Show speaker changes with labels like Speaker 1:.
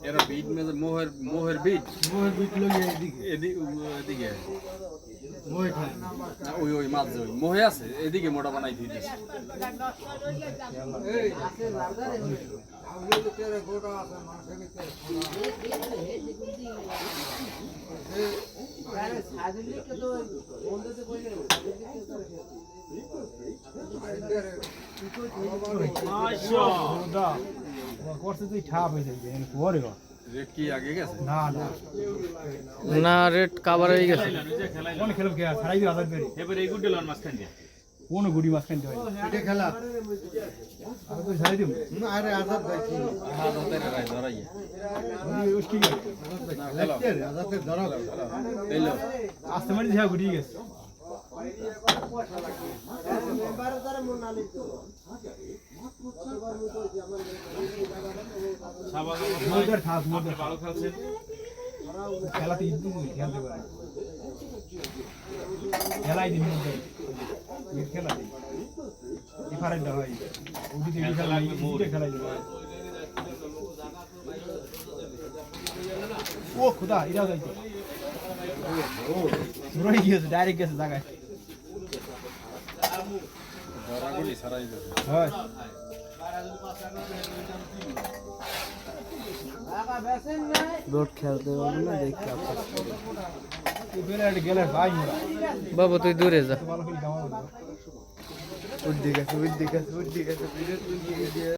Speaker 1: এরা বিট মোহের বিট এদিকে ওই মাছ মোহে আছে এদিকে মোটা বানাই দিতেছে কি আগে গেছে
Speaker 2: না রেট কাভার হয়ে গেছে
Speaker 3: কোন খেলো কে ছাড়াই দিও আজাদ বেরি
Speaker 1: এবারে এই গুডে লন মাছ খান দিয়া
Speaker 3: কোন গুডি মাছ খাইতে হয় এটা খেলা আমি তো ছাড়াই দিও না আরে আজাদ ভাই কি
Speaker 1: আজাদের রাই ধরাই
Speaker 3: ওই কি আজাদের ধরা
Speaker 1: এলো
Speaker 3: আস্তে মারি যা গুডি গেছে মোদের থাক মোদের ভালো খেলছেন খেলাতে ইদ্দি খেলতে পারে খেলাই দিন মধ্যে খেলা দিই ডিফারেন্ট হয় ওদিকে খেলা ওদিকে খেলাই ও খোদা এরা যাইছে রই গেছে ডাইরেক্ট গেছে জায়গায়
Speaker 1: ধরাগুলি সারাই দিছে
Speaker 3: হয়
Speaker 2: বোট খেলতে পারবো না দেখতে
Speaker 3: বাবু
Speaker 2: তুই দূরে যা
Speaker 3: ভালো করে
Speaker 2: উদ্দিক আছে